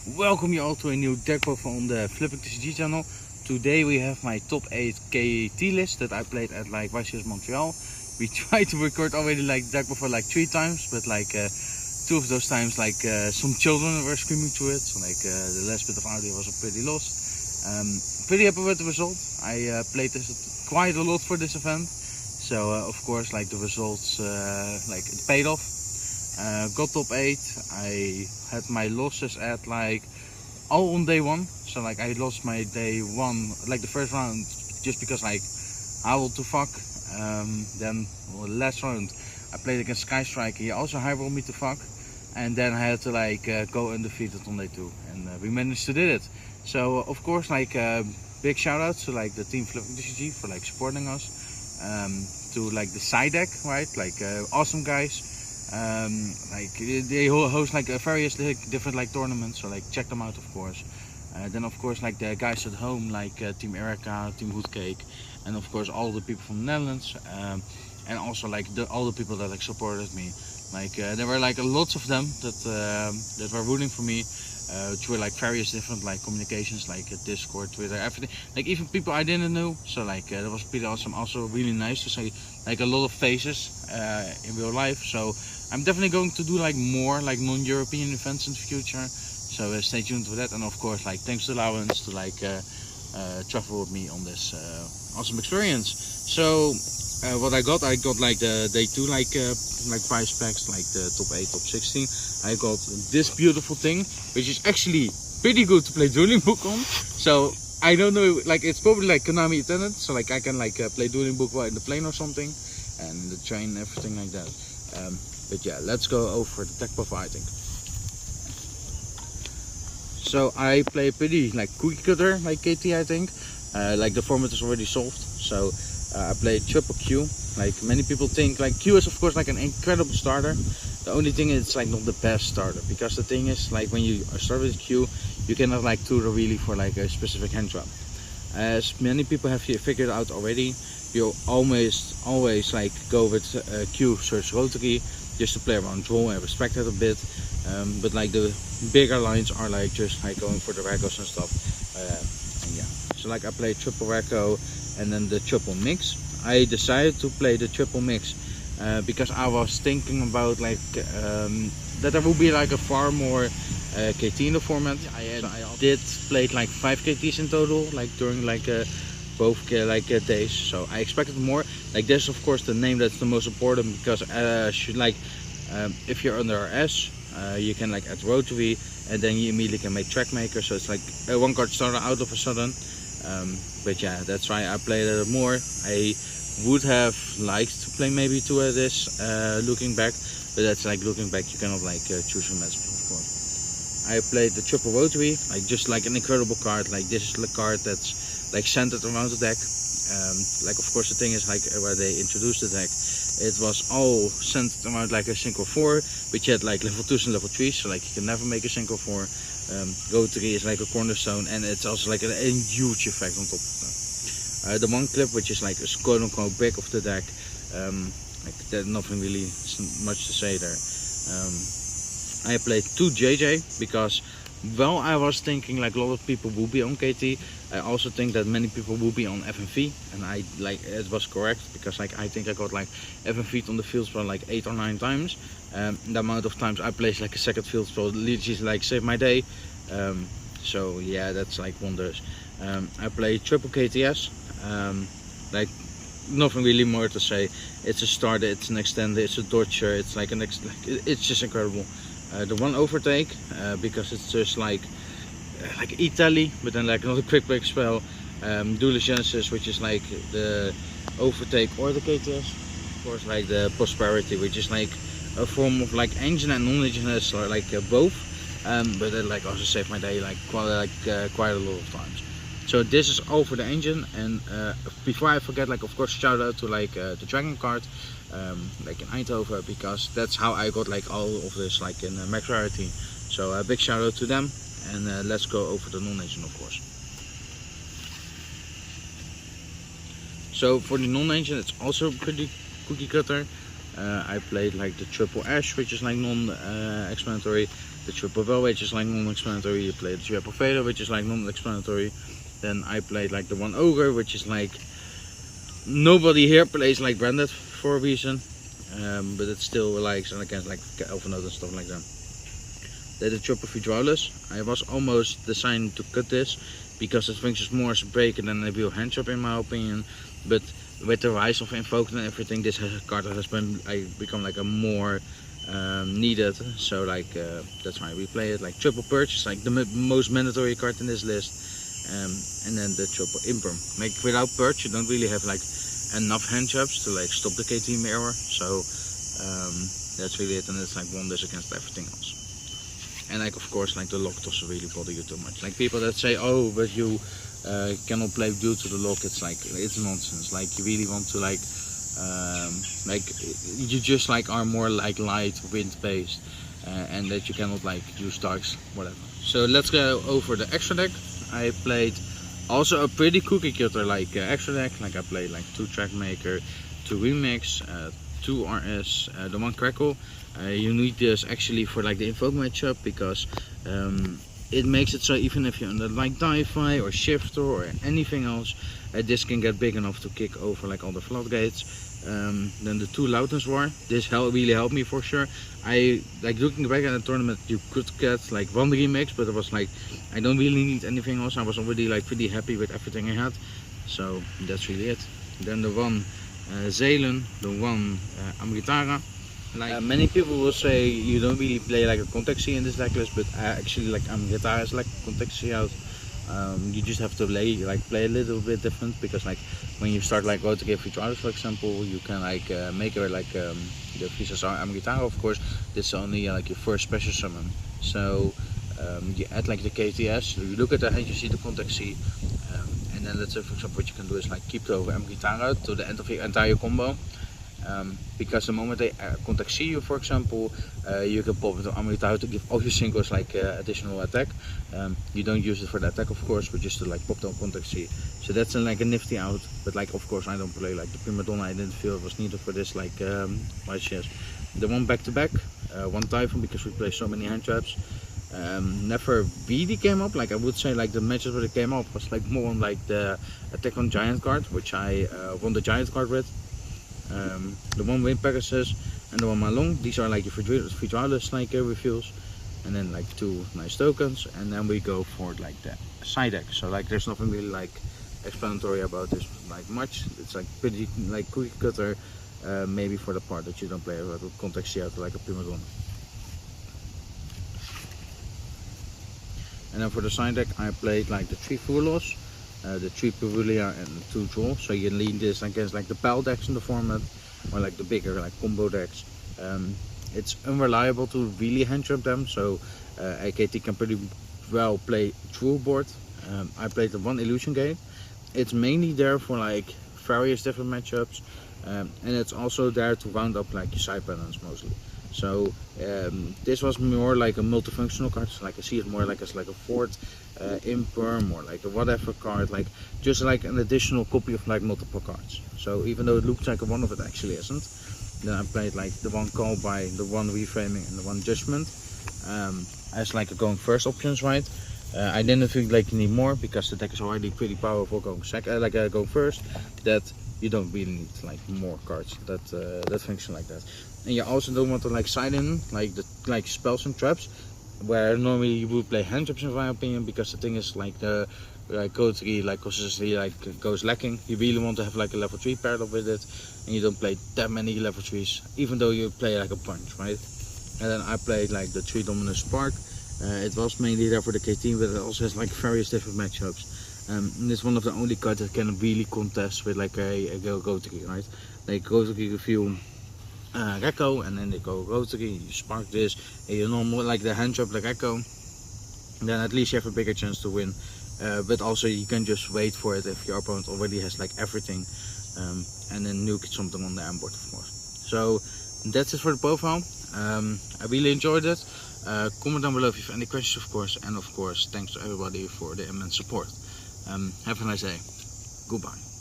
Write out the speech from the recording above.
Welcome you all to a new deck profile on the Flipping TCG channel. Today we have my top 8 KT list that I played at like YCS Montreal. We tried to record already like deck profile like 3 times, but like 2 of those times like some children were screaming through it, so like the last bit of audio was pretty lost. Pretty happy with the result. I played this quite a lot for this event, so of course like the results like it paid off. Got top 8. I had my losses at like all on day 1, so like I lost my day 1 like the first round just because like I will to fuck. Then last round I played against Sky Striker, he also high rolled me to fuck, and then I had to like go undefeated on day 2, and we managed to do it. So of course like big shout out to like the team Flipping TCG for like supporting us, to like the side deck, right, like awesome guys. Like they host like various different like tournaments, so like check them out of course. Then of course like the guys at home like Team Erica, Team Hoodcake, and of course all the people from the Netherlands, and also like all the people that like supported me. Like there were like lots of them that were rooting for me through like various different like communications, like Discord, Twitter, everything. Like even people I didn't know. So like that was pretty awesome. Also really nice to see like a lot of faces in real life. So I'm definitely going to do like more like non-European events in the future. So stay tuned for that. And of course like thanks to Lawrence to like travel with me on this awesome experience. So what I got like the day 2 like 5 specs, like the top 8, top 16. I got this beautiful thing, which is actually pretty good to play Dueling Book on. So I don't know, like it's probably like Konami attendant, so like I can like play Dueling Book while in the plane or something, and the train, everything like that. But yeah, let's go over the deck profile, I think. So I play pretty like cookie cutter like KT, I think. Like the format is already solved, so I play triple Q. Like many people think like Q is of course like an incredible starter. The only thing is it's like not the best starter, because the thing is like when you start with Q, you cannot like tutor really for like a specific hand trap. As many people have figured out already, you always like go with Q search rotary just to play around draw and respect it a bit. But like the bigger lines are like just like going for the Rekos and stuff. And yeah, so like I play triple Reko and then the triple mix. I decided to play the triple mix because I was thinking about like that there will be like a far more KT in the format. I did play like 5 KTs in total, like during like both days. So I expected more. Like this, of course, the name that's the most important, because if you're under RS, you can like add rotary, and then you immediately can make track maker. So it's like a 1 card starter out of a sudden. But yeah, that's why I played it more. I would have liked to play maybe 2 of this looking back, but that's like looking back, you cannot like choose your match, of course. I played the triple rotary, like just like an incredible card. Like this is the card that's like centered around the deck. Like of course the thing is like where they introduced the deck, it was all centered around like a synchro 4, which had like level 2s and level 3s, so like you can never make a synchro 4. Rotary is like a cornerstone, and it's also like a huge effect on top of that. The one clip, which is like a quote unquote break of the deck, like there's nothing really much to say there. I played 2 JJ because while I was thinking like a lot of people will be on KT, I also think that many people will be on FNV, and I like it was correct, because like I think I got like FNV on the field spell like 8 or 9 times. The amount of times I placed like a second field spell literally like saved my day. So yeah, that's like wonders. I play triple KTS. Like nothing really more to say. It's a starter, it's an extender, it's a dodger, it's like it's just incredible. The one overtake, because it's just like Italy, but then like another quick break spell. Dual Genesis, which is like the overtake or the KTS. Of course, like the prosperity, which is like a form of like engine and non-engine, or like both. But it like also saved my day like quite a lot of times. So this is all for the engine. And before I forget, like of course shout out to like the Dragon card, like in Eindhoven, because that's how I got like all of this like in max rarity. So a big shout out to them, and let's go over the non-engine, of course. So for the non-engine, it's also pretty cookie cutter. I played like the triple Ash, which is like non-explanatory. the triple bell, which is like non-explanatory. You play the triple fader, which is like non-explanatory. Then I played like the one ogre, which is like nobody here plays like branded for a reason, but it's still like against like Elfenode and stuff like that. Then the triple Vidralis. I was almost designed to cut this because it functions more as a breaker than a real hand trap in my opinion. But with the rise of Invoked and everything, this card has become like a more needed. So like that's why we play it. Like triple Purge is like the most mandatory card in this list, and then the triple Imperm. Like without Purge, you don't really have like enough hand traps to like stop the KT mirror. So that's really it, and it's like wonders against everything else. And like of course like the lock doesn't really bother you too much. Like people that say, oh, but you cannot play due to the lock, it's like it's nonsense. Like you really want to like you just like are more like light wind based, and that you cannot like use darks, whatever. So let's go over the extra deck. I played also a pretty cookie cutter like extra deck. Like I played like 2 track maker, 2 remix, 2 RS, the 1 crackle. You need this actually for like the invoke matchup because it makes it so even if you're under like Di-Fi or Shifter or anything else, this can get big enough to kick over like all the floodgates. Then the 2 Loudness War. This really helped me for sure. I like looking back at the tournament, you could get like 1 remix, but it was like I don't really need anything else. I was already like pretty happy with everything I had. So that's really it. Then the 1 Zelen, the 1 Amritara. Like many people will say you don't really play like a contact C in this deck list, but actually like Amritara is like contact C out. You just have to play a little bit different because like when you start like go to give Vidralis for example, you can like make her like the VSSR Amritara. Of course, this is only like your first special summon. So you add like the KTS. You look at the hand, you see the contact C, and then let's say for example what you can do is like keep the Amritara to the end of your entire combo. Because the moment they contact C you, for example, you can pop it to Amritara to give all your singles like additional attack. You don't use it for the attack of course, but just to like pop down contact C. So that's like a nifty out, but like of course I don't play like the Prima Donna. I didn't feel it was needed for this like YCS. The 1 back to back, 1 Typhon because we play so many hand traps. Never really came up. Like I would say like the matches where it came up was like more on like the attack on giant card, which I won the giant card with. The 1 Wind Pegasus and the 1 Malong, these are like your Vidralis like reveals, and then like 2 nice tokens, and then we go for like the side deck. So like there's nothing really like explanatory about this like much. It's like pretty like cookie cutter, maybe for the part that you don't play with contact C out like a Prima Donna. And then for the side deck I played like the 3 Furlos, the 3 Pavulia and the 2 Droll. So you lean this against like the PAL decks in the format, or like the bigger like combo decks. It's unreliable to really hand trap them, so AKT can pretty well play through board. I played the 1 Illusion Gate. It's mainly there for like various different matchups, and it's also there to round up like your side patterns mostly. So this was more like a multifunctional card. So like I see it more like as like a 4th Imperm or like a whatever card, like just like an additional copy of like multiple cards. So even though it looks like a 1 of it actually isn't. Then I played like the 1 Call by, the 1 Reframing and the 1 Judgment as like a going first options, right? I didn't think like you need more because the deck is already pretty powerful going going first, that you don't really need like more cards that function like that. And you also don't want to like side in like the spells and traps, where normally you would play hand traps in my opinion, because the thing is like the code 3 like consistency like goes lacking. You really want to have like a level 3 paired up with it, and you don't play that many level 3s, even though you play like a punch, right? And then I played like the 3 Dominus Spark. It was mainly there for the KT, but it also has like various different matchups. And it's one of the only cards that can really contest with like a Go-To-Key, right? Like Go-To-Key review Rekko, and then they go Go-To-Key, you spark this, and you normal like the hand trap like Rekko, then at least you have a bigger chance to win. But also you can just wait for it if your opponent already has like everything, and then nuke something on the end board of course. So that's it for the profile. I really enjoyed it. Comment down below if you have any questions of course, and of course thanks to everybody for the immense support. Have a nice day. Goodbye.